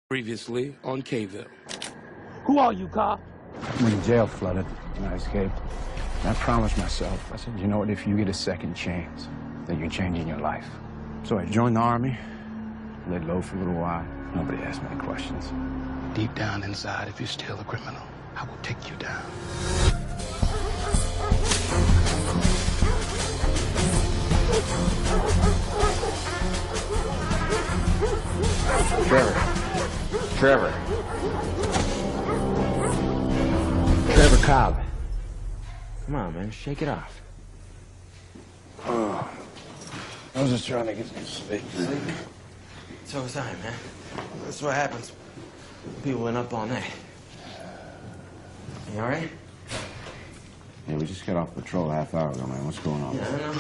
Previously on Ville. Who are you, cop? When the jail flooded and I escaped, I promised myself, I said, you know what, if you get a second chance, then you're changing your life. So I joined the Army, laid low for a little while. Nobody asked many questions. Deep down inside, if you're still a criminal, I will take you down. Trevor Cobb. Come on, man, shake it off. Oh, I was just trying to get some sleep. Sleeping? So was I, man. That's what happens. People went up all night. You all right? Yeah, we just got off patrol a half hour ago, man. What's going on? Yeah, I know.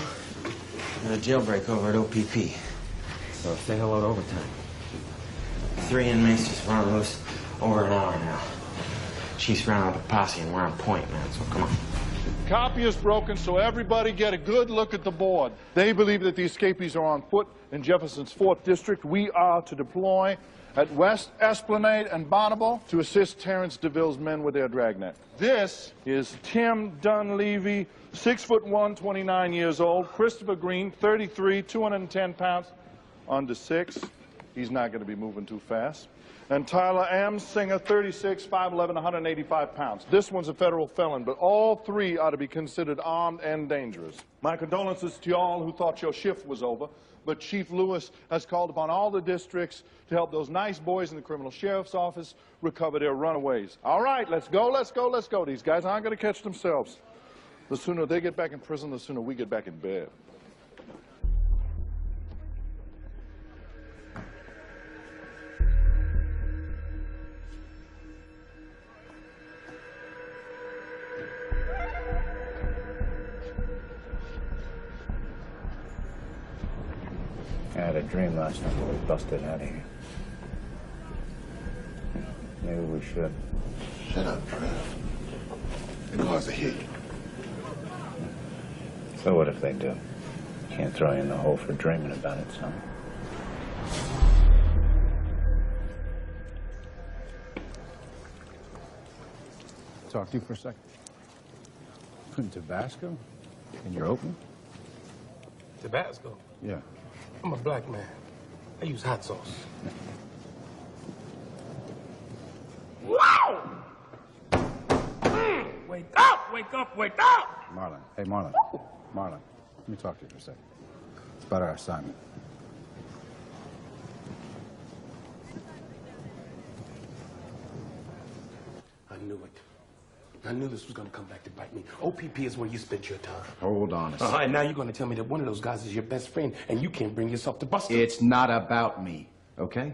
We had a jailbreak over at OPP. So say hello to overtime. 3 inmates just run loose over an hour now. Chief's rounding up a posse and we're on point, man, so come on. Copy is broken, so everybody get a good look at the board. They believe that the escapees are on foot in Jefferson's 4th District. We are to deploy at West Esplanade and Bonneville to assist Terrence DeVille's men with their dragnet. This is Tim Dunleavy, 6'1", 29 years old. Christopher Green, 33, 210 pounds, under 6. He's not going to be moving too fast. And Tyler M. Singer, 36, 5'11", 185 pounds. This one's a federal felon, but all 3 are to be considered armed and dangerous. My condolences to y'all who thought your shift was over, but Chief Lewis has called upon all the districts to help those nice boys in the criminal sheriff's office recover their runaways. All right, let's go, let's go, let's go. These guys aren't going to catch themselves. The sooner they get back in prison, the sooner we get back in bed. I had a dream last night we busted out of here. Maybe we should. Shut up, Trev. The guards are here. So what if they do? Can't throw you in the hole for dreaming about it, son. Talk to you for a second. Putting Tabasco in your open? Tabasco? Yeah. I'm a black man. I use hot sauce. Wow! Wake up! Wake up! Wake up! Marlon. Hey, Marlon. Marlon, let me talk to you for a second. It's about our assignment. I knew it. I knew this was going to come back to bite me. OPP is where you spent your time. Hold on a second. And now you're going to tell me that one of those guys is your best friend and you can't bring yourself to bust him. It's not about me, okay?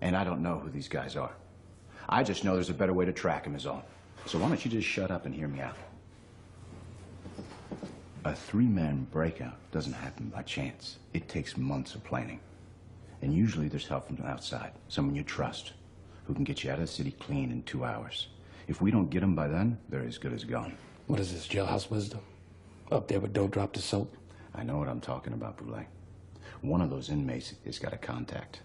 And I don't know who these guys are. I just know there's a better way to track them is all. So why don't you just shut up and hear me out? A 3-man breakout doesn't happen by chance. It takes months of planning. And usually there's help from the outside, someone you trust, who can get you out of the city clean in 2 hours. If we don't get them by then, they're as good as gone. What is this, jailhouse wisdom? Up there, but don't drop the soap. I know what I'm talking about, Boulay. One of those inmates has got a contact.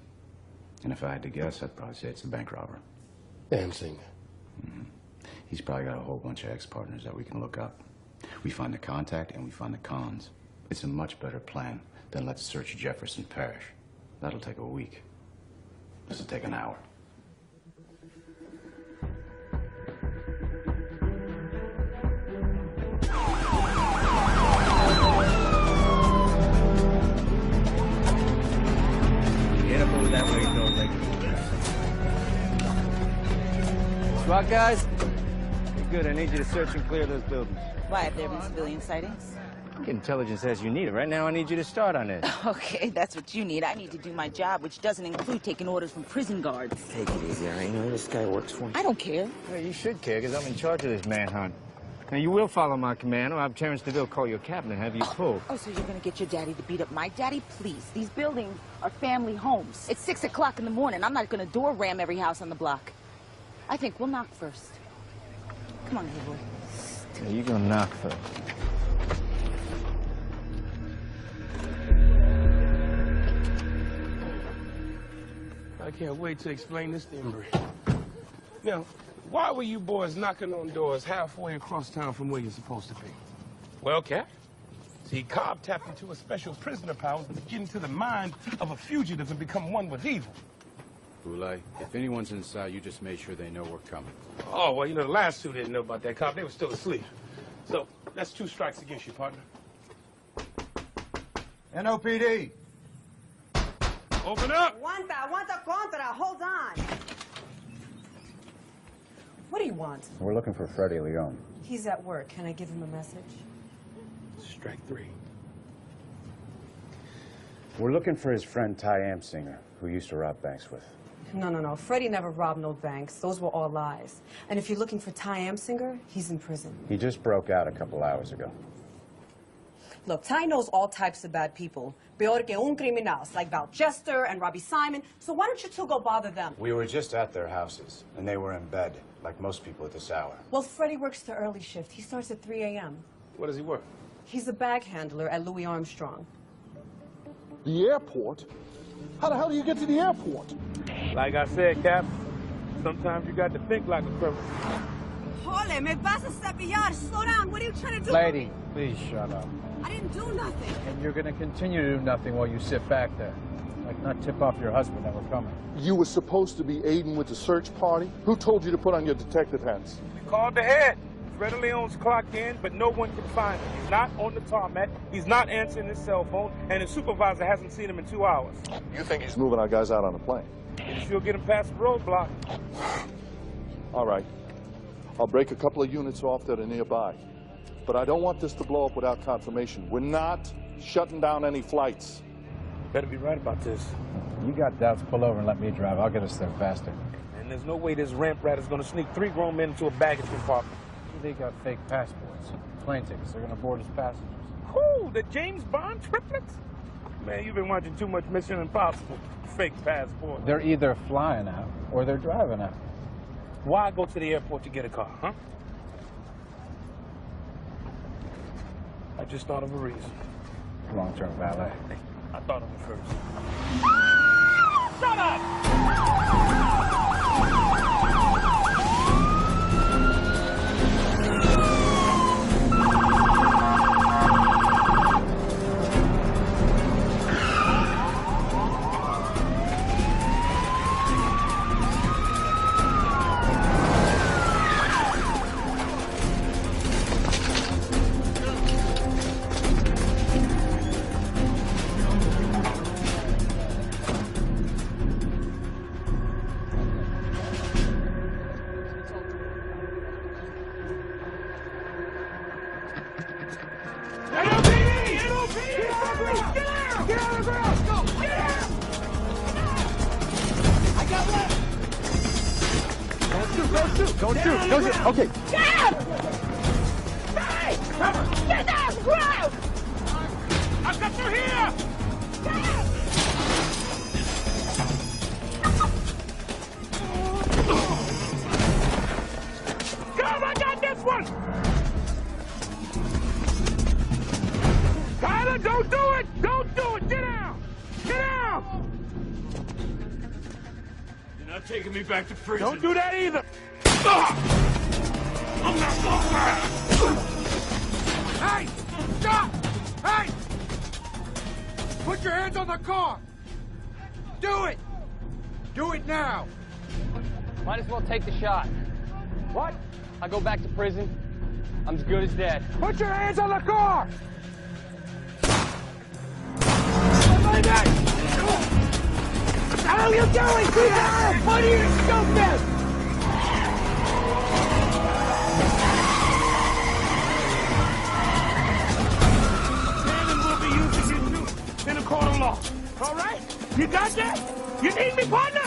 And if I had to guess, I'd probably say it's a bank robber. Dan Singer. Mm-hmm. He's probably got a whole bunch of ex-partners that we can look up. We find the contact and we find the cons. It's a much better plan than let's search Jefferson Parish. That'll take a week. This will take an hour. SWAT guys? You're good. I need you to search and clear those buildings. Why, have there been civilian sightings? Get intelligence as you need it. Right now, I need you to start on this. Okay, that's what you need. I need to do my job, which doesn't include taking orders from prison guards. Take it easy, all right? You know this guy works for me. I don't care. Well, you should care, because I'm in charge of this manhunt. Now, you will follow my command, or I'll have Terrence DeVille call your captain and have you pulled. Oh, so you're going to get your daddy to beat up my daddy? Please. These buildings are family homes. It's 6 o'clock in the morning. I'm not going to door ram every house on the block. I think we'll knock first. Come on, Haywood. Yeah, you go knock first. I can't wait to explain this to Embry. Now, why were you boys knocking on doors halfway across town from where you're supposed to be? Well, Cap, see, Cobb tapped into a special prisoner power to get into the mind of a fugitive and become one with evil. Boulay, if anyone's inside, you just made sure they know we're coming. Oh, well, you know, the last two didn't know about that, Cobb. They were still asleep. So, that's 2 strikes against you, partner. NOPD. Open up! Aguanta contra. Hold on. What do you want? We're looking for Freddie Leone. He's at work. Can I give him a message? Strike 3. We're looking for his friend Ty Amsinger, who used to rob banks with. No. Freddie never robbed no banks. Those were all lies. And if you're looking for Ty Amsinger, he's in prison. He just broke out a couple hours ago. Look, Ty knows all types of bad people. Peor que un criminals, like Val Chester and Robbie Simon. So why don't you two go bother them? We were just at their houses, and they were in bed, like most people at this hour. Well, Freddie works the early shift. He starts at 3 a.m. What does he work? He's a bag handler at Louis Armstrong. The airport? How the hell do you get to the airport? Like I said, Cap, sometimes you got to think like a criminal. Jole, me vas a cepillar. Slow down. What are you trying to do? Lady, please shut up. I didn't do nothing. And you're going to continue to do nothing while you sit back there. Like not tip off your husband that we're coming. You were supposed to be aiding with the search party? Who told you to put on your detective hats? We called the head. Freddie Leone's clocked in, but no one can find him. He's not on the tarmac. He's not answering his cell phone, and his supervisor hasn't seen him in 2 hours. You think he's moving our guys out on a plane? She'll get him past the roadblock. All right. I'll break a couple of units off that are nearby. But I don't want this to blow up without confirmation. We're not shutting down any flights. Better be right about this. You got doubts, pull over and let me drive. I'll get us there faster. And there's no way this ramp rat is going to sneak 3 grown men into a baggage compartment. They got fake passports, plane tickets. They're going to board as passengers. Who? The James Bond triplets? Man, you've been watching too much Mission Impossible. Fake passport. They're either flying out or they're driving out. Why go to the airport to get a car, huh? I just thought of a reason. Long-term valet. I thought of it first. Shut up! Don't shoot. Okay. Dad! Hey! Get down! Ground! I've got you here! Dad! Come, I got this one! Tyler, don't do it! Don't do it! Get out! Get out! You're not taking me back to prison. Don't do that either! I'm not going back! Hey! Stop! Hey! Put your hands on the car! Do it! Do it now! Might as well take the shot. What? I go back to prison, I'm as good as dead. Put your hands on the car! What the hell are you doing? Get out! What are you stupid? In a court of law. All right? You got that? You need me, partner?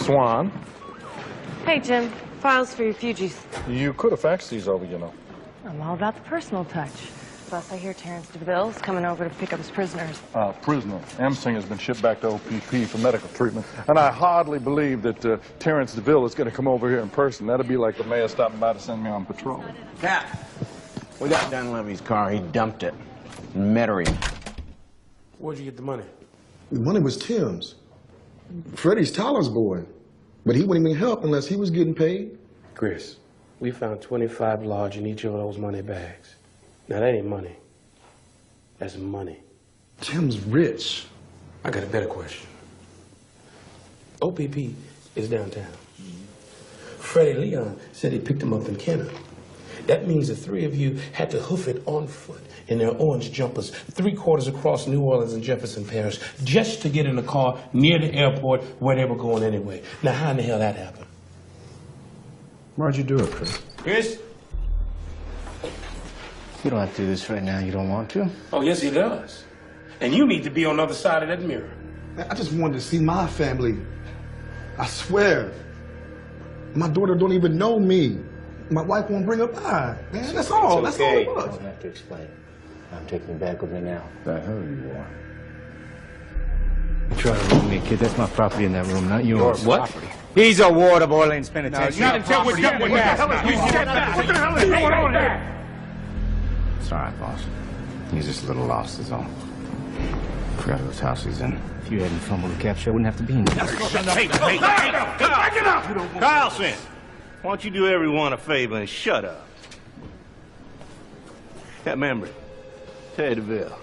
Swan. Hey, Jim. Files for refugees. You could have faxed these over, you know. I'm all about the personal touch. Plus, I hear Terrence DeVille's coming over to pick up his prisoners. Prisoner. Emsing has been shipped back to OPP for medical treatment. And I hardly believe that Terrence DeVille is going to come over here in person. That'd be like the mayor stopping by to send me on patrol. Cap, we got Dunleavy's car. He dumped it in Metairie. Where'd you get the money? The money was Tim's. Freddie's Tyler's boy. But he wouldn't even help unless he was getting paid. Chris, we found 25 large in each of those money bags. Now, that ain't money. That's money. Tim's rich. I got a better question. OPP is downtown. Freddie Leon said he picked him up in Kenner. That means the three of you had to hoof it on foot in their orange jumpers 3/4 across New Orleans and Jefferson Parish just to get in a car near the airport where they were going anyway. Now, how in the hell that happened? Why'd you do it, Chris? Chris? You don't have to do this right now. You don't want to? Oh, yes, he does. And you need to be on the other side of that mirror. I just wanted to see my family. I swear. My daughter don't even know me. My wife won't bring her by. Man, that's all. That's all it was. You don't have to explain. I'm taking you back with me now. The hell you are. You try to rob me, kid. That's my property in that room, not yours. What? Property. He's a ward of Orleans Penitentiary. Not until we're done with that. You step back. What the hell is going on there? It's all right, boss. He's just a little lost is all. Forgot whose house he's in. If you hadn't fumbled the capture, I wouldn't have to be in here. Hey, Carlson, why don't you do everyone a favor and shut up? Remember, Terry DeVille.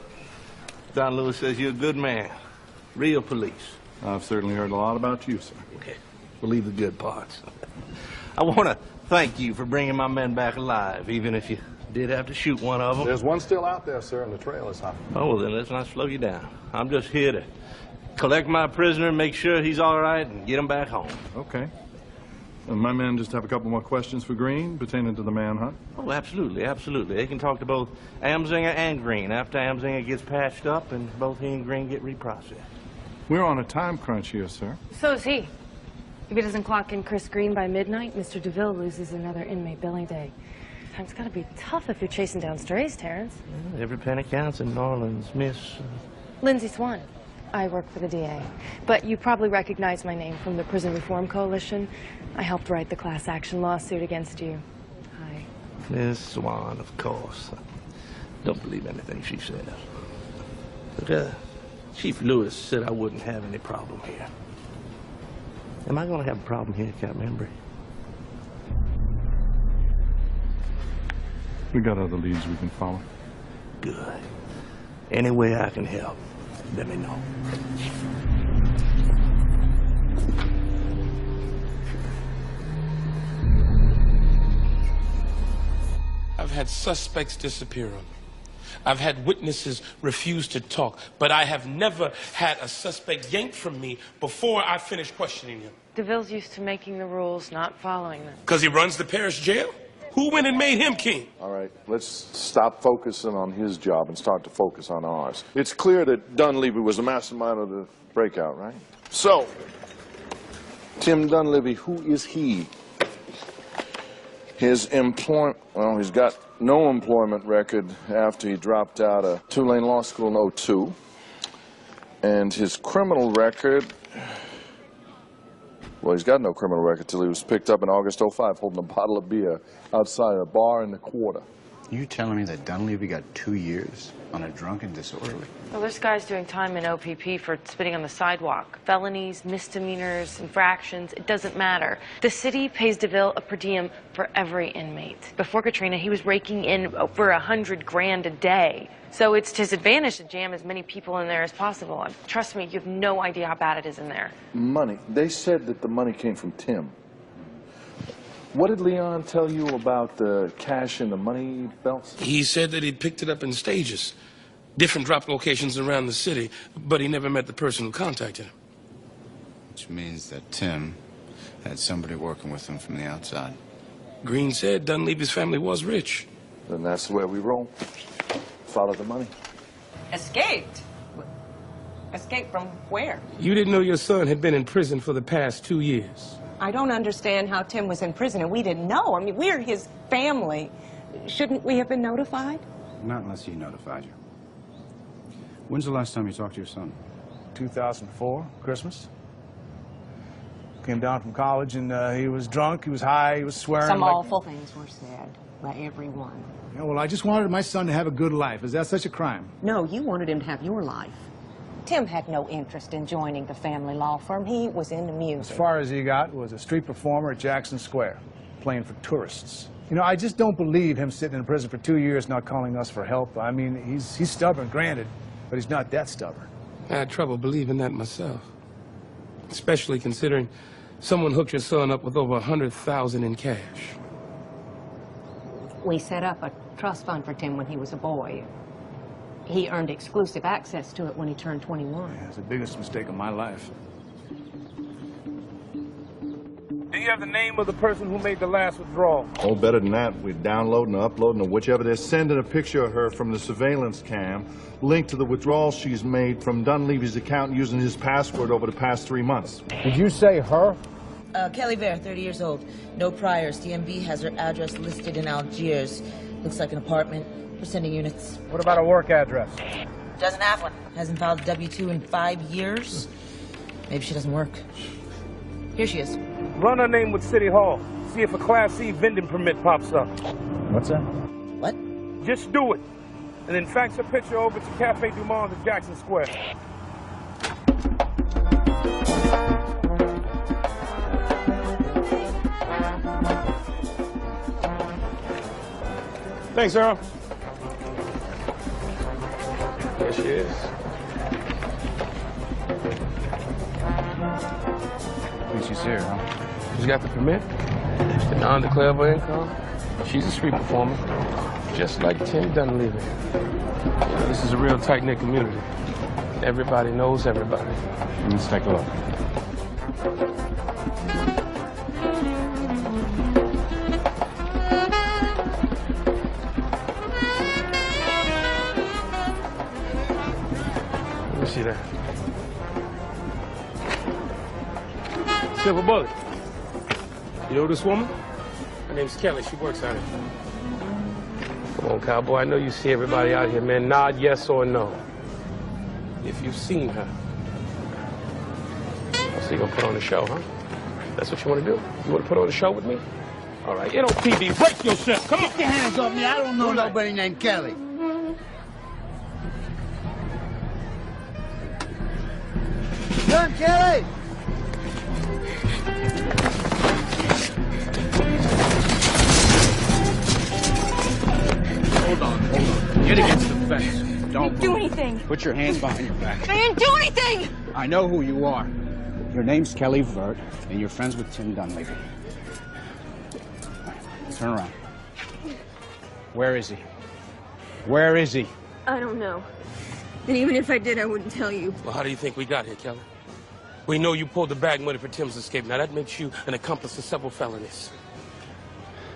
Don Lewis says you're a good man. Real police. I've certainly heard a lot about you, sir. Okay, we'll leave the good parts. I want to thank you for bringing my men back alive, even if you did have to shoot one of them. There's one still out there, sir, and the trail is hot. Oh, well, then let's not slow you down. I'm just here to collect my prisoner, make sure he's all right, and get him back home. Okay. And my men just have a couple more questions for Green pertaining to the manhunt. Oh, absolutely, absolutely. They can talk to both Amsinger and Green after Amsinger gets patched up and both he and Green get reprocessed. We're on a time crunch here, sir. So is he. If he doesn't clock in Chris Green by midnight, Mr. DeVille loses another inmate billing day. Time's gotta be tough if you're chasing down strays, Terrence. Well, every penny counts in New Orleans, Miss. Lindsay Swan. I work for the DA. But you probably recognize my name from the Prison Reform Coalition. I helped write the class action lawsuit against you. Hi. Miss Swan, of course. Don't believe anything she says. But, Chief Lewis said I wouldn't have any problem here. Am I going to have a problem here, Captain Embry? We got other leads we can follow. Good. Any way I can help, let me know. I've had suspects disappear on me. I've had witnesses refuse to talk, but I have never had a suspect yanked from me before I finished questioning him. DeVille's used to making the rules, not following them. Because he runs the parish jail? Who went and made him king? All right, let's stop focusing on his job and start to focus on ours. It's clear that Dunleavy was the mastermind of the breakout, right? So, Tim Dunleavy, who is he? His employment, well, he's got no employment record after he dropped out of Tulane Law School in '02. And his criminal record, well, he's got no criminal record till he was picked up in August '05 holding a bottle of beer outside a bar in the quarter. You telling me that Dunleavy got 2 years on a drunk and disorderly? Well, this guy's doing time in OPP for spitting on the sidewalk. Felonies, misdemeanors, infractions, it doesn't matter. The city pays DeVille a per diem for every inmate. Before Katrina, he was raking in over $100,000 a day. So it's to his advantage to jam as many people in there as possible. Trust me, you have no idea how bad it is in there. Money. They said that the money came from Tim. What did Leon tell you about the cash in the money belts? He said that he'd picked it up in stages, different drop locations around the city, but he never met the person who contacted him. Which means that Tim had somebody working with him from the outside. Green said Dunleavy's family was rich. Then that's the way we roll. Follow the money. Escaped? Escape from where? You didn't know your son had been in prison for the past 2 years. I don't understand how Tim was in prison and we didn't know. I mean, we're his family. Shouldn't we have been notified? Not unless he notified you. When's the last time you talked to your son? 2004, Christmas. Came down from college and he was drunk, he was high, he was swearing. Some awful things were said by everyone. Yeah, well, I just wanted my son to have a good life. Is that such a crime? No, you wanted him to have your life. Tim had no interest in joining the family law firm. He was into music. As far as he got was a street performer at Jackson Square, playing for tourists. You know, I just don't believe him sitting in prison for 2 years not calling us for help. I mean, he's stubborn, granted, but he's not that stubborn. I had trouble believing that myself, especially considering someone hooked your son up with over $100,000 in cash. We set up a trust fund for Tim when he was a boy. He earned exclusive access to it when he turned 21. Yeah, it's the biggest mistake of my life. Do you have the name of the person who made the last withdrawal? Oh, better than that. We're downloading or uploading or whichever. They're sending a picture of her from the surveillance cam linked to the withdrawal she's made from Dunleavy's account using his password over the past 3 months. Did you say her? Kelly Bear, 30 years old. No priors. DMV has her address listed in Algiers. Looks like an apartment. We're sending units. What about a work address? Doesn't have one. Hasn't filed a W-2 in 5 years. Maybe she doesn't work. Here she is. Run her name with City Hall. See if a Class C vending permit pops up. What's that? What? Just do it. And then fax a picture over to Cafe Du Monde at Jackson Square. Thanks, Earl. There she is. Think she's here, huh? She's got the permit, the non-declarable income. She's a street performer, just like Tim Dunleavy. You know, this is a real tight-knit community. Everybody knows everybody. Let's take a look. Let me see that. Silver Bullet. You know this woman? Her name's Kelly. She works out here. Come on, cowboy. I know you see everybody out here, man. Nod yes or no. If you've seen her. So you're gonna put on a show, huh? That's what you want to do? You want to put on a show with me? All right. NOPD, break yourself. Come on. Get your hands off me. I don't know nobody named Kelly. Come, Kelly! Hold on. Get against the fence. Don't do anything. Put your hands behind your back. I didn't do anything! I know who you are. Your name's Kelly Vert, and you're friends with Tim Dunleavy. Turn around. Where is he? Where is he? I don't know. And even if I did, I wouldn't tell you. Well, how do you think we got here, Kelly? We know you pulled the bag money for Tim's escape. Now, that makes you an accomplice to several felonies.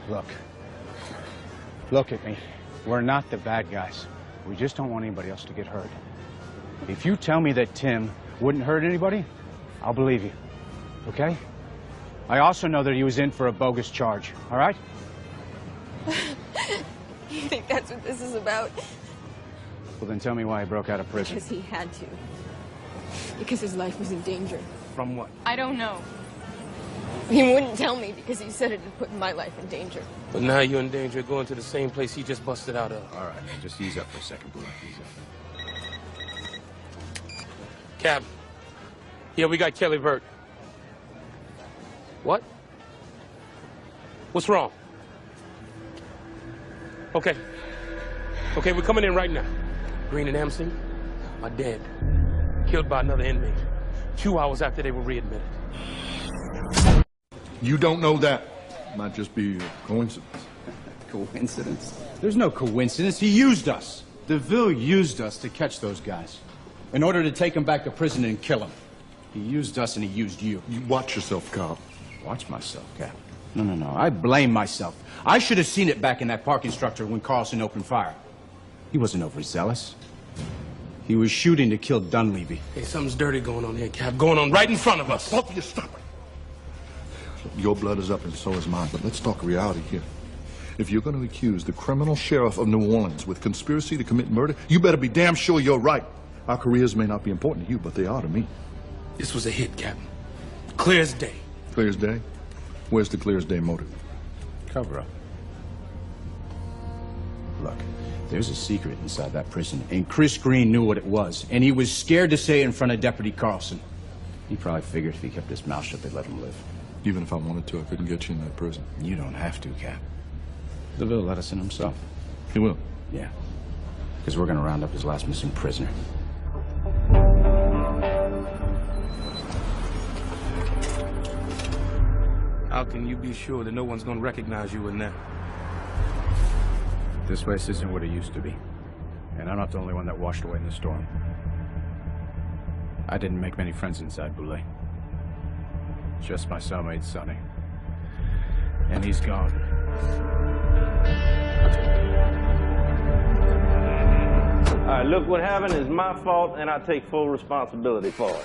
Look. Look at me. We're not the bad guys. We just don't want anybody else to get hurt. If you tell me that Tim wouldn't hurt anybody, I'll believe you. Okay? I also know that he was in for a bogus charge, all right? You think that's what this is about? Well, then tell me why he broke out of prison. Because he had to. Because his life was in danger. From what? I don't know. He wouldn't tell me because he said it had put my life in danger. But now you're in danger of going to the same place he just busted out of. All right, just ease up for a second, boy. Ease up. Cap. Yeah, we got Kelly Vert. What? What's wrong? Okay. Okay, we're coming in right now. Green and Hampson are dead. Killed by another inmate. 2 hours after they were readmitted. You don't know that. Might just be a coincidence. Coincidence? There's no coincidence. He used us. DeVille used us to catch those guys in order to take them back to prison and kill them. He used us and he used you. You watch yourself, Cobb. Watch myself, Cap. No. I blame myself. I should have seen it back in that parking structure when Carlson opened fire. He wasn't overzealous. He was shooting to kill Dunleavy. Hey, something's dirty going on here, Cap. Going on right in front of us. Both of you stop it. Your blood is up and so is mine, but let's talk reality here. If you're going to accuse the criminal sheriff of New Orleans with conspiracy to commit murder, you better be damn sure you're right. Our careers may not be important to you, but they are to me. This was a hit, Captain. Clear as day. Clear as day? Where's the clear as day motive? Cover up. Look, there's a secret inside that prison, and Chris Green knew what it was, and he was scared to say it in front of Deputy Carlson. He probably figured if he kept his mouth shut, they'd let him live. Even if I wanted to, I couldn't get you in that prison. You don't have to, Cap. The Ville let us in himself. He will? Yeah. Because we're going to round up his last missing prisoner. How can you be sure that no one's going to recognize you in there? This place isn't what it used to be. And I'm not the only one that washed away in the storm. I didn't make many friends inside Ville. Just my cellmate, Sonny. And he's gone. All right, look, what happened is my fault, and I take full responsibility for it.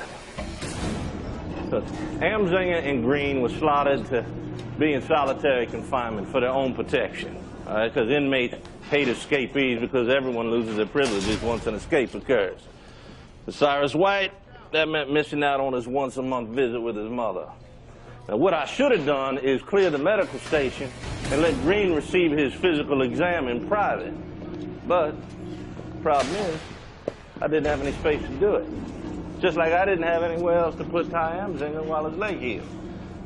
So, Amzinger and Green were slotted to be in solitary confinement for their own protection. All right, because inmates hate escapees because everyone loses their privileges once an escape occurs. For Cyrus White, that meant missing out on his once-a-month visit with his mother. Now, what I should have done is clear the medical station and let Green receive his physical exam in private. But the problem is, I didn't have any space to do it. Just like I didn't have anywhere else to put Ty Amzinger while his leg healed.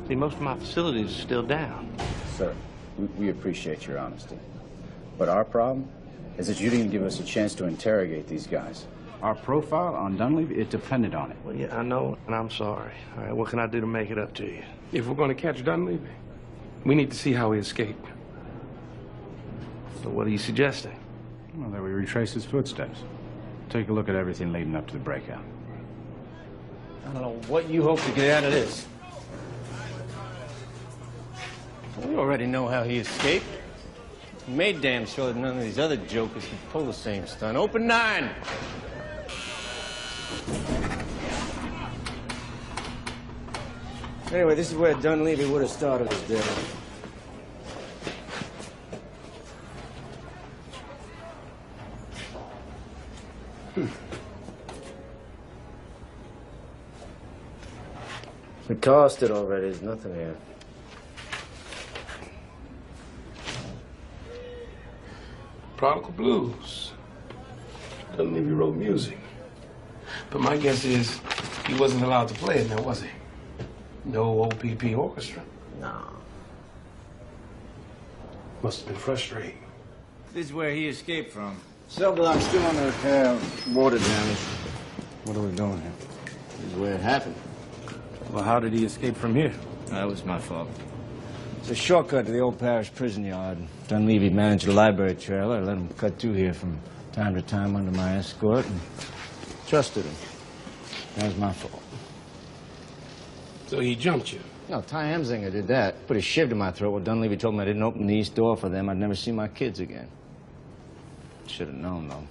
See, most of my facilities are still down. Sir, we appreciate your honesty. But our problem is that you didn't give us a chance to interrogate these guys. Our profile on Dunleavy, it depended on it. Well, yeah, I know, and I'm sorry. All right, what can I do to make it up to you? If we're going to catch Dunleavy, we need to see how he escaped. So what are you suggesting? Well, that we retrace his footsteps. Take a look at everything leading up to the breakout. I don't know what you hope to get out of this. We already know how he escaped. We made damn sure that none of these other jokers could pull the same stunt. Open 9! Anyway, this is where Dunleavy would have started his day. We tossed it already. There's nothing here. Prodigal Blues. Dunleavy wrote music. But my guess is he wasn't allowed to play it now, was he? No OPP orchestra. No. Must have been frustrating. This is where he escaped from. Cell block's still under repair. Water damage. What are we doing here? This is where it happened. Well, how did he escape from here? That was my fault. It's a shortcut to the old parish prison yard. Dunleavy managed a library trailer. I let him cut through here from time to time under my escort and trusted him. That was my fault. So he jumped you? No, Ty Amzinger did that. Put a shiv to my throat when Dunleavy told me I didn't open the east door for them. I'd never see my kids again. Should have known, though.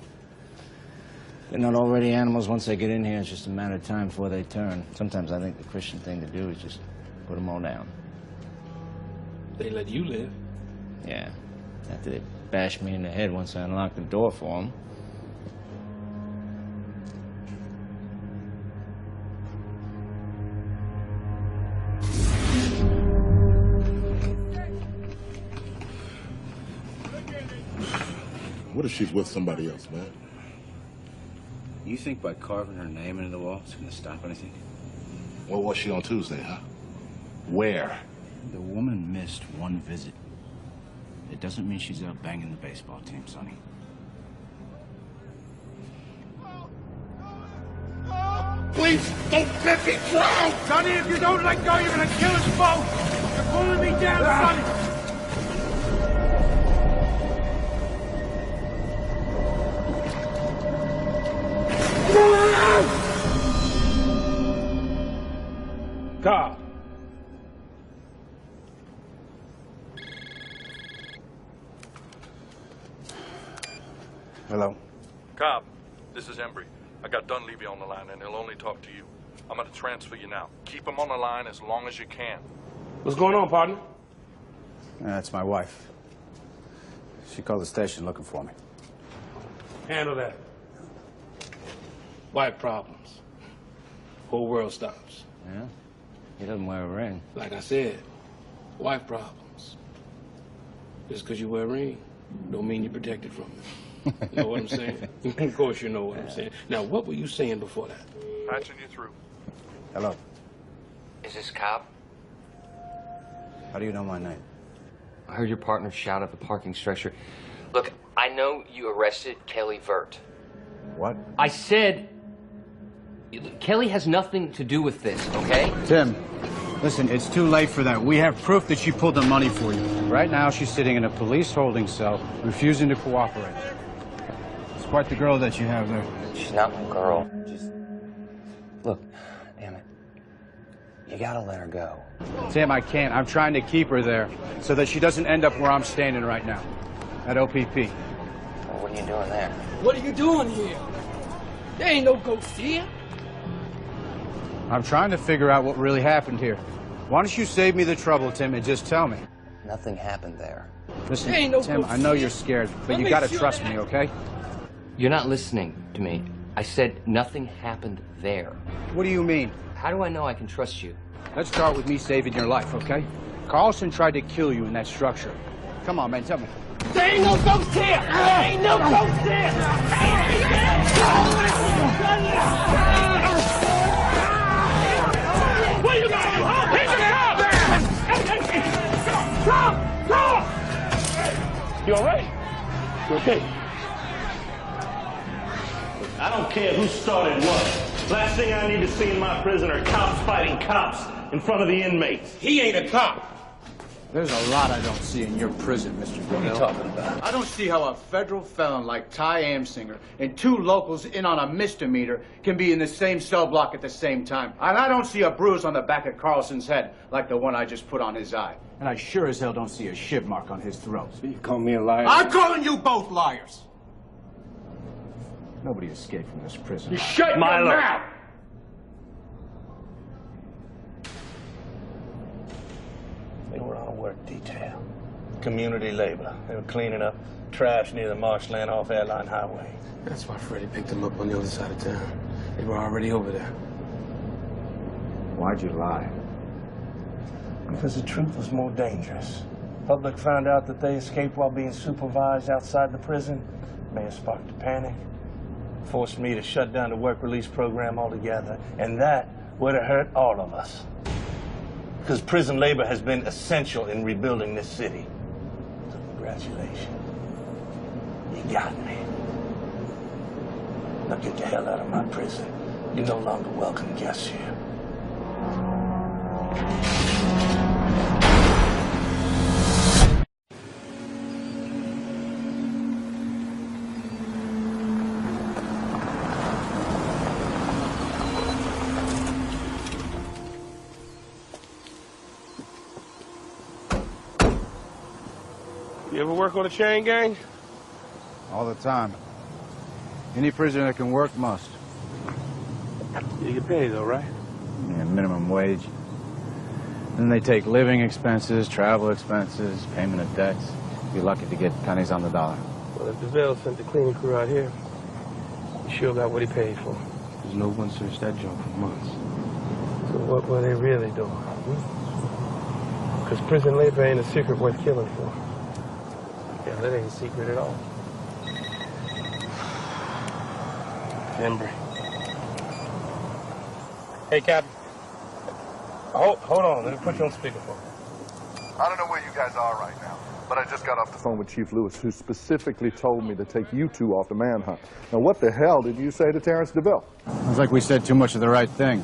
They're not already animals. Once they get in here, it's just a matter of time before they turn. Sometimes I think the Christian thing to do is just put them all down. They let you live. Yeah. After they bashed me in the head once I unlocked the door for them. What if she's with somebody else, man? You think by carving her name into the wall, it's going to stop anything? Where was she on Tuesday, huh? Where? The woman missed one visit. It doesn't mean she's out banging the baseball team, Sonny. Please, don't let me drown! Sonny, if you don't let go, you're gonna kill us both! You're pulling me down, Sonny! Cobb. Hello. Cobb, this is Embry. I got Dunleavy on the line, and he'll only talk to you. I'm going to transfer you now. Keep him on the line as long as you can. What's going on, partner? That's my wife. She called the station looking for me. Handle that. Wife problems. Whole world stops. Yeah? He doesn't wear a ring. Like I said, wife problems. Just because you wear a ring don't mean you're protected from it. You know what I'm saying? Of course you know what I'm saying. Now, what were you saying before that? Patching you through. Hello. Is this Cobb? How do you know my name? I heard your partner shout at the parking structure. Look, I know you arrested Kelly Vert. What? I said Kelly has nothing to do with this, okay? Tim, listen, it's too late for that. We have proof that she pulled the money for you. Right now, she's sitting in a police holding cell, refusing to cooperate. It's quite the girl that you have there. She's not my girl. Look, damn it. You gotta let her go. Tim, I can't. I'm trying to keep her there so that she doesn't end up where I'm standing right now, at OPP. Well, what are you doing there? What are you doing here? There ain't no ghost here. I'm trying to figure out what really happened here. Why don't you save me the trouble, Tim, and just tell me? Nothing happened there. Listen, There ain't no Tim, ghost I know here. you're scared, but Let you me gotta shoot trust that. me, okay? You're not listening to me. I said nothing happened there. What do you mean? How do I know I can trust you? Let's start with me saving your life, okay? Carlson tried to kill you in that structure. Come on, man, tell me. There ain't no ghost here. There ain't no ghost here. What are you gonna do, huh? Stop! You all right? You okay? I don't care who started what. Last thing I need to see in my prison are cops fighting cops in front of the inmates. He ain't a cop. There's a lot I don't see in your prison, Mr. Ville. What are you talking about? I don't see how a federal felon like Ty Amsinger and two locals in on a misdemeanor can be in the same cell block at the same time. And I don't see a bruise on the back of Carlson's head like the one I just put on his eye. And I sure as hell don't see a shiv mark on his throat. You call me a liar? I'm calling you both liars! Nobody escaped from this prison. You shut your mouth! They were on a work detail. Community labor. They were cleaning up trash near the marshland off Airline Highway. That's why Freddie picked them up on the other side of town. They were already over there. Why'd you lie? Because the truth was more dangerous. Public found out that they escaped while being supervised outside the prison. May have sparked a panic. Forced me to shut down the work release program altogether. And that would have hurt all of us. Because prison labor has been essential in rebuilding this city. So congratulations. You got me. Now get the hell out of my prison. You're no longer welcome guests here. You ever work on a chain gang? All the time. Any prisoner that can work must. You get paid though, right? Yeah, minimum wage. Then they take living expenses, travel expenses, payment of debts. Be lucky to get pennies on the dollar. Well, if DeVille sent the cleaning crew out here, he sure got what he paid for. Because no one searched that joint for months. So what were they really doing? Because prison labor ain't a secret worth killing for. Yeah, that ain't a secret at all. Embry. Hey, Captain. Hold on. Let me put you on speakerphone. I don't know where you guys are right now, but I just got off the phone with Chief Lewis, who specifically told me to take you two off the manhunt. Now, what the hell did you say to Terrence DeVille? Sounds like we said too much of the right thing.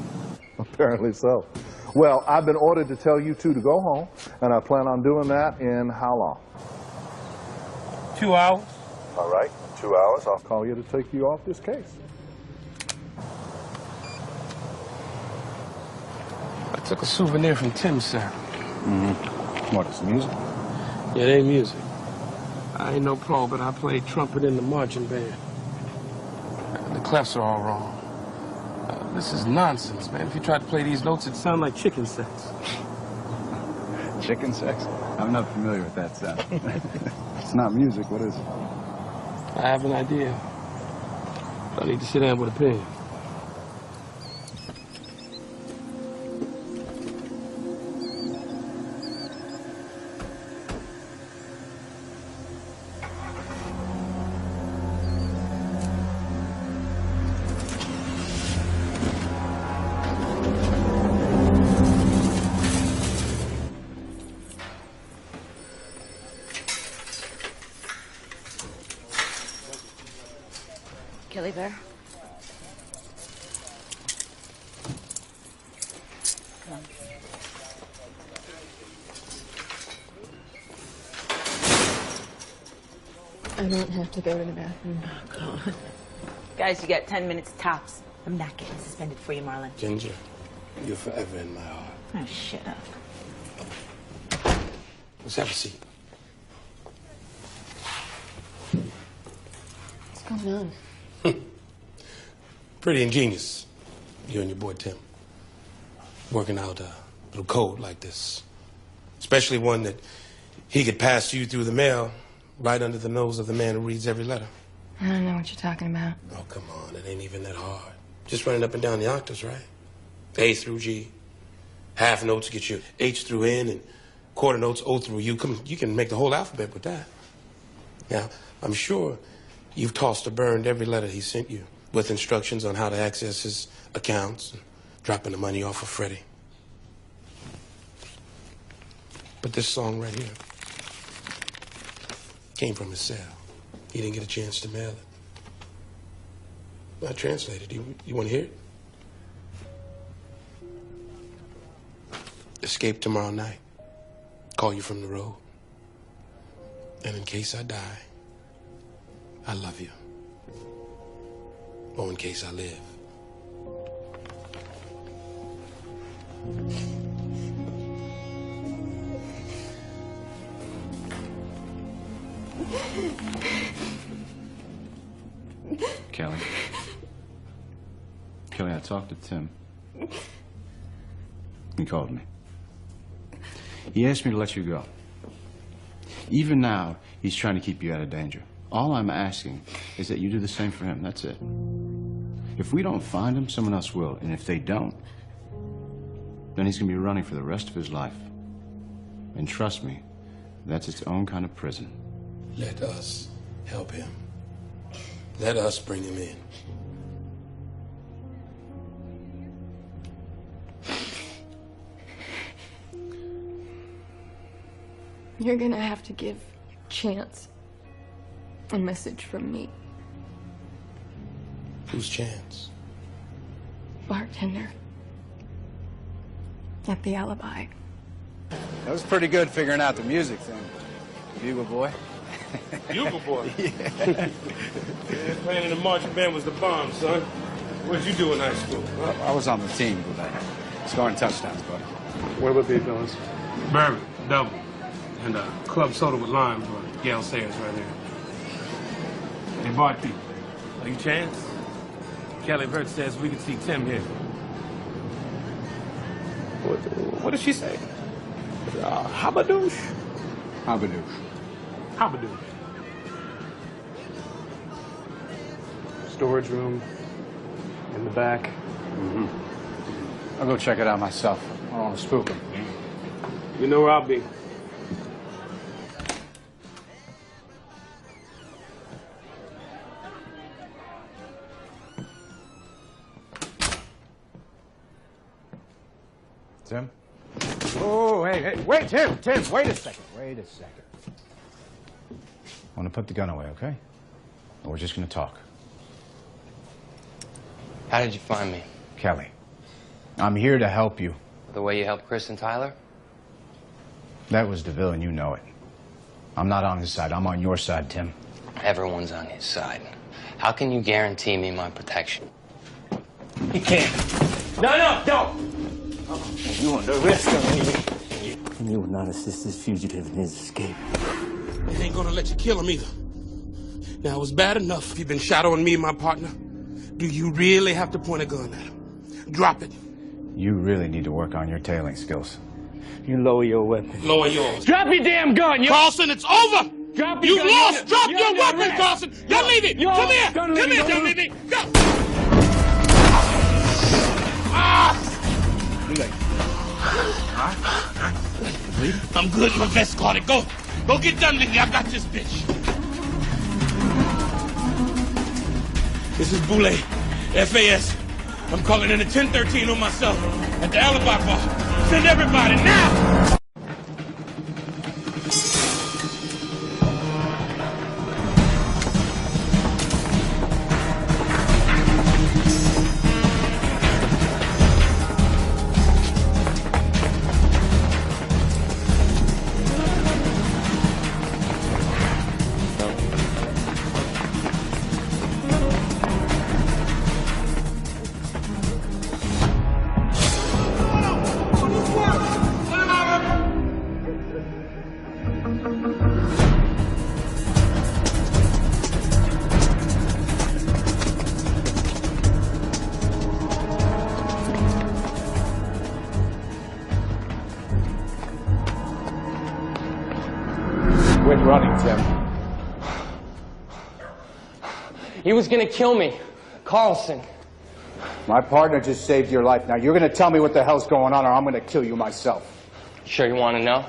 Apparently so. Well, I've been ordered to tell you two to go home, and I plan on doing that in how long? 2 hours. All right, 2 hours. I'll call you to take you off this case. I took a souvenir from Tim's cell. Mm-hmm. What, it's music? Yeah, it ain't music. I ain't no pro, but I played trumpet in the marching band. The clefs are all wrong. This is nonsense, man. If you try to play these notes, it'd sound like chicken sex. Chicken sex? I'm not familiar with that sound. It's not music. What is it? I have an idea. I need to sit down with a pen. Kelly Bear? Come on. I don't have to go to the bathroom. Oh, God. Guys, you got 10 minutes tops. I'm not getting suspended for you, Marlon. Ginger, you're forever in my heart. Oh, shut up. Let's have a seat. What's going on? Pretty ingenious, you and your boy Tim. Working out a little code like this. Especially one that he could pass you through the mail right under the nose of the man who reads every letter. I don't know what you're talking about. Oh, come on, it ain't even that hard. Just running up and down the octaves, right? A through G. Half notes get you H through N, and quarter notes O through U. You can make the whole alphabet with that. Now, I'm sure you've tossed or burned every letter he sent you, with instructions on how to access his accounts and dropping the money off of Freddie. But this song right here came from his cell. He didn't get a chance to mail it. I translated. You want to hear it? Escape tomorrow night. Call you from the road. And in case I die, I love you. Or in case I live. Kelly. Kelly, I talked to Tim. He called me. He asked me to let you go. Even now, he's trying to keep you out of danger. All I'm asking is that you do the same for him. That's it. If we don't find him, someone else will. And if they don't, then he's going to be running for the rest of his life. And trust me, that's its own kind of prison. Let us help him. Let us bring him in. You're gonna have to give Chance a message from me. Whose Chance? Bartender. At the Alibi. That was pretty good figuring out the music thing. Bugle boy. Bugle boy? Yeah. Playing in the marching band was the bomb, son. What did you do in high school? Well, I was on the team, but scoring touchdowns, buddy. What about the Billings? Bourbon, double. And club soda with lime for Gail Sayers right here. Hey, barkeep, are you Chance? Kelly Burt says we can see Tim here. What did she say? Habadoosh? Habadoosh. Habadoosh. Storage room in the back. Mm-hmm. I'll go check it out myself. I don't want to spook him. You know where I'll be. Tim? Oh, hey, wait, Tim, wait a second. I want to put the gun away, okay? Or we're just going to talk. How did you find me? Kelly, I'm here to help you. The way you helped Chris and Tyler? That was DeVille, and you know it. I'm not on his side. I'm on your side, Tim. Everyone's on his side. How can you guarantee me my protection? He can't. No, don't! You under arrest, and you will not assist this fugitive in his escape. They ain't gonna let you kill him either. Now, it was bad enough you've been shadowing me and my partner. Do you really have to point a gun at him? Drop it. You really need to work on your tailing skills. You lower your weapon. Lower yours. Drop your damn gun! Carlson, it's over! Drop your You gun. lost! Drop You're your under weapon, arrest. Carlson! Don't leave it! Come here! Come here, don't leave it! Go! Ah! I'm good. My vest caught. Go get Dunleavy. I got this bitch. This is Boulay, FAS. I'm calling in a 1013 on myself at the alibi bar. Send everybody now! Quit running, Tim. He was gonna kill me. Carlson. My partner just saved your life. Now you're gonna tell me what the hell's going on or I'm gonna kill you myself. Sure you wanna know?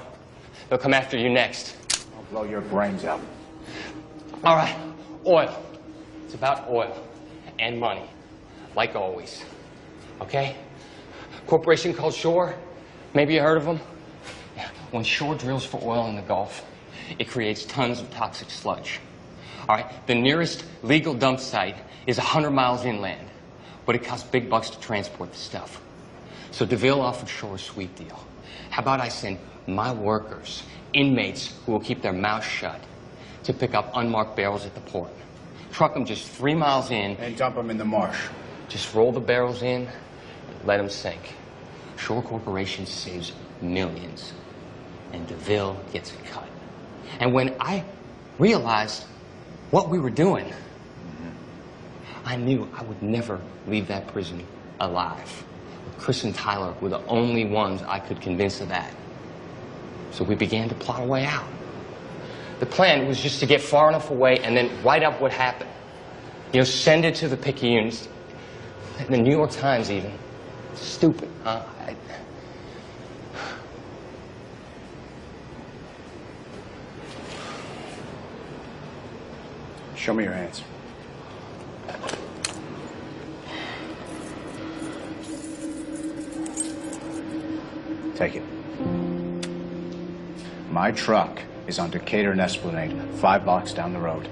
They'll come after you next. I'll blow your brains out. All right, oil. It's about oil and money, like always. Okay? Corporation called Shore. Maybe you heard of them? When Shore drills for oil in the Gulf, it creates tons of toxic sludge. All right, the nearest legal dump site is 100 miles inland, but it costs big bucks to transport the stuff. So DeVille offered Shore a sweet deal. How about I send my workers, inmates who will keep their mouths shut, to pick up unmarked barrels at the port. Truck them just 3 miles in. And dump them in the marsh. Just roll the barrels in, let them sink. Shore Corporation saves millions, and DeVille gets a cut. And when I realized what we were doing, I knew I would never leave that prison alive. Chris and Tyler were the only ones I could convince of that. So we began to plot a way out. The plan was just to get far enough away and then write up what happened. You know, send it to the Picayunes, the New York Times even. Stupid, huh? Show me your hands. Take it. My truck is on Decatur and Esplanade, 5 blocks down the road.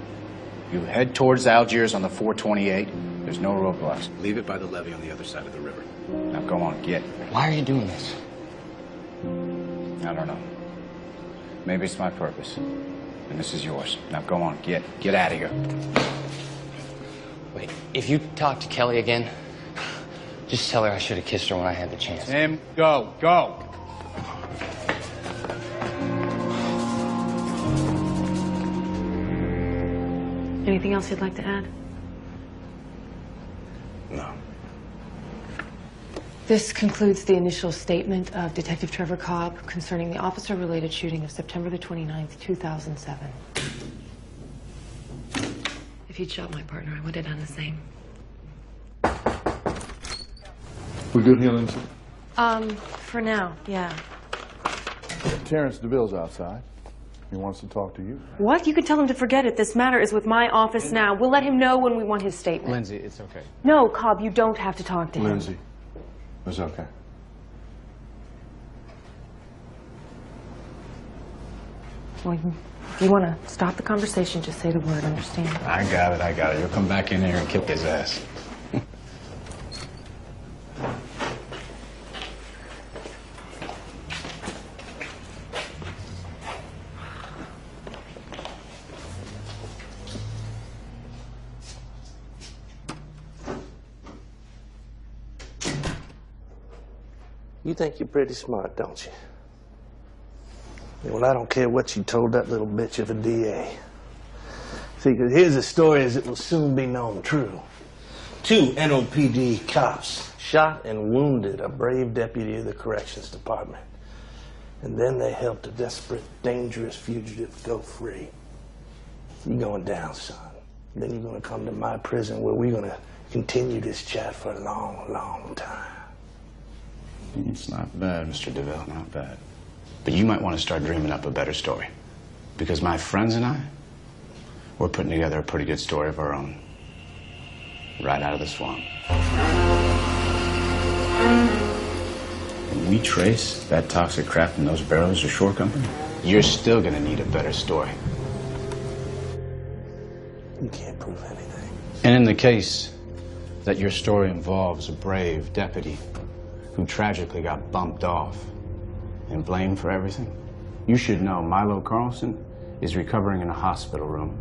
You head towards Algiers on the 428. There's no roadblocks. Leave it by the levee on the other side of the river. Now go on, get. Why are you doing this? I don't know. Maybe it's my purpose. And this is yours. Now go on, get out of here. Wait, if you talk to Kelly again, just tell her I should have kissed her when I had the chance. Tim, go. Anything else you'd like to add? No. This concludes the initial statement of Detective Trevor Cobb concerning the officer-related shooting of September the 29th, 2007. If you'd shot my partner, I would have done the same. We good here, Lindsay? For now, yeah. Terrence DeVille's outside. He wants to talk to you. What? You can tell him to forget it. This matter is with my office now. We'll let him know when we want his statement. Lindsay, it's okay. No, Cobb, you don't have to talk to him. Lindsay, it's okay. Well, if you want to stop the conversation, just say the word, understand? I got it. You'll come back in here and kick his ass. You think you're pretty smart, don't you? Well, I don't care what you told that little bitch of a DA. See, because here's the story as it will soon be known true. 2 NOPD cops shot and wounded a brave deputy of the corrections department. And then they helped a desperate, dangerous fugitive go free. You're going down, son. Then you're going to come to my prison where we're going to continue this chat for a long, long time. It's not bad, Mr. DeVille, not bad. But you might want to start dreaming up a better story. Because my friends and I, we're putting together a pretty good story of our own. Right out of the swamp. When we trace that toxic crap in those barrels to shore company, you're still gonna need a better story. You can't prove anything. And in the case that your story involves a brave deputy who tragically got bumped off and blamed for everything, you should know Milo Carlson is recovering in a hospital room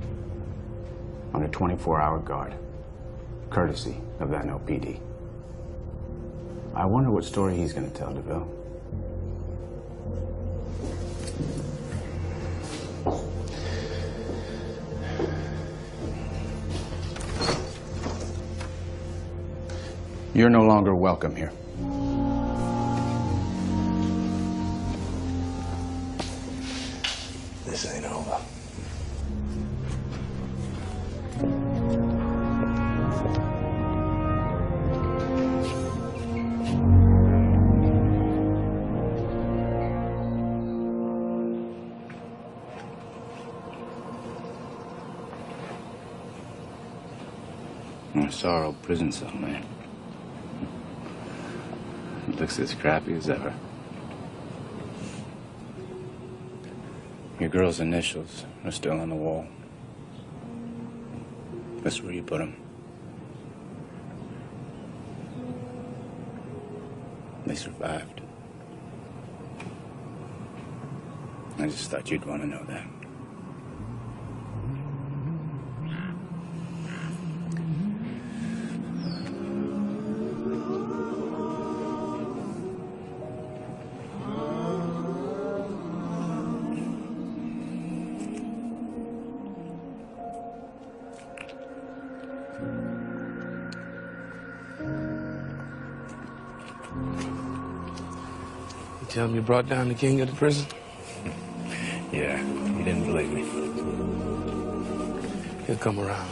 on a 24-hour guard, courtesy of the NOPD. I wonder what story he's going to tell, DeVille. You're no longer welcome here. This ain't over. I saw our old prison cell, man. It looks as crappy as ever. Your girl's initials are still on the wall. That's where you put them. They survived. I just thought you'd want to know that. You tell him you brought down the king of the prison? Yeah, he didn't believe me. He'll come around.